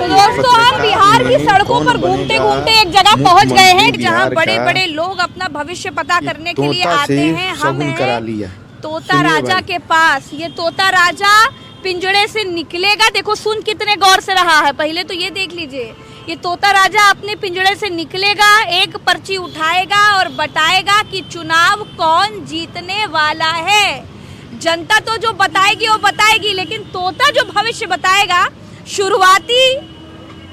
तो दोस्तों हम बिहार की सड़कों पर घूमते घूमते एक जगह पहुंच गए हैं जहां बड़े बड़े लोग अपना भविष्य पता करने के लिए आते हैं। हम हैं तोता राजा के पास। ये तोता राजा पिंजड़े से निकलेगा, देखो सुन कितने गौर से रहा है, पहले तो ये देख लीजिए। ये तोता राजा अपने पिंजड़े से निकलेगा, एक पर्ची उठाएगा और बताएगा कि चुनाव कौन जीतने वाला है। जनता तो जो बताएगी वो बताएगी, लेकिन तोता जो भविष्य बताएगा, शुरुआती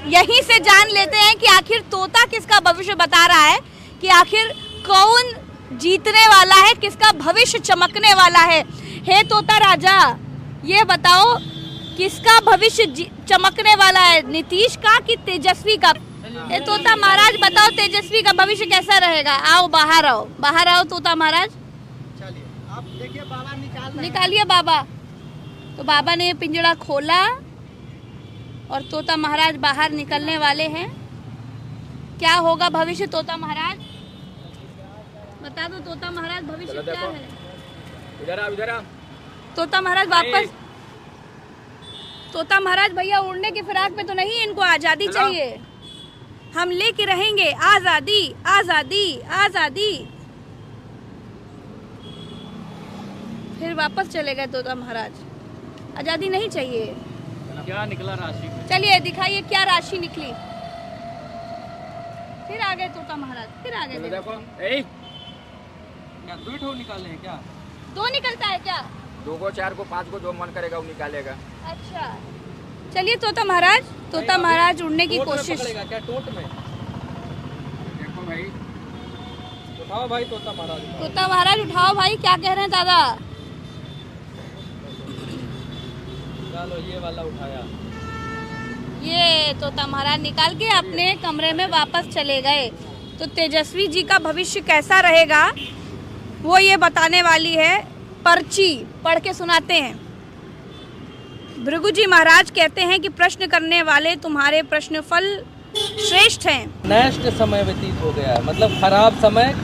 यहीं से जान लेते हैं कि आखिर तोता किसका भविष्य बता रहा है, कि आखिर कौन जीतने वाला है, किसका भविष्य चमकने वाला है। हे तोता राजा, ये बताओ किसका भविष्य चमकने वाला है, नीतीश का कि तेजस्वी का? ये तोता महाराज बताओ तेजस्वी का भविष्य कैसा रहेगा? आओ बाहर आओ, बाहर आओ तोता महाराज। चलिए आप देखिए, बाबा निकालिए बाबा। तो बाबा ने पिंजड़ा खोला और तोता महाराज बाहर निकलने वाले हैं। क्या होगा भविष्य तोता महाराज? बता दो तोता महाराज, भविष्य क्या है? इधर आ। तोता महाराज वापस। तोता महाराज भैया उड़ने की फिराक में तो नहीं, इनको आजादी चाहिए। हम लेके रहेंगे आजादी, आजादी, आजादी। फिर वापस चले गए तोता महाराज। आजादी नहीं चाहिए। क्या निकला राशि? चलिए दिखाइए क्या राशि निकली। फिर आ गए तोता महाराज, फिर आ गए। देखो क्या दो निकाले हैं क्या? दो निकलता है क्या? 2 को 4 को 5 को जो मन करेगा वो निकालेगा। अच्छा चलिए तोता महाराज। तोता महाराज उड़ने की कोशिश। क्या टोट में? देखो भाई, उठाओ भाई तोता महाराज। तोता महाराज उठाओ भाई, क्या कह रहे हैं दादा? चलो ये वाला उठाया। ये तोता महाराज निकाल के अपने कमरे में वापस चले गए। तो तेजस्वी जी का भविष्य कैसा रहेगा वो ये बताने वाली है। पर्ची पढ़ के सुनाते हैं। भृगु जी महाराज कहते हैं कि प्रश्न करने वाले तुम्हारे प्रश्नफल श्रेष्ठ हैं। नेक्स्ट समय व्यतीत हो गया है, मतलब खराब समय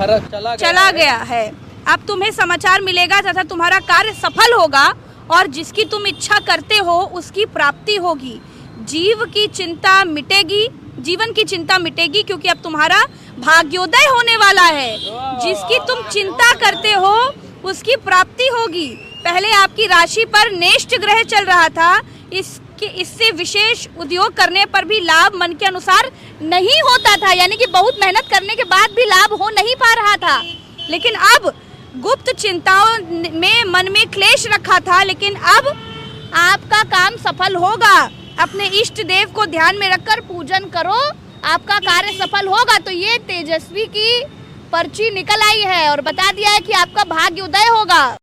चला गया है। अब तुम्हें समाचार मिलेगा तथा तुम्हारा कार्य सफल होगा और जिसकी तुम इच्छा करते हो उसकी प्राप्ति होगी। जीवन की चिंता मिटेगी क्योंकि अब तुम्हारा भाग्योदय होने वाला है। जिसकी तुम चिंता करते हो उसकी प्राप्ति होगी। पहले आपकी राशि पर नेष्ट ग्रह चल रहा था, इससे विशेष उद्योग करने पर भी लाभ मन के अनुसार नहीं होता था, यानी कि बहुत मेहनत करने के बाद भी लाभ हो नहीं पा रहा था। लेकिन अब गुप्त चिंताओं में मन में क्लेश रखा था, लेकिन अब आपका काम सफल होगा। अपने इष्ट देव को ध्यान में रखकर पूजन करो, आपका कार्य सफल होगा। तो ये तेजस्वी की पर्ची निकल आई है और बता दिया है कि आपका भाग्योदय होगा।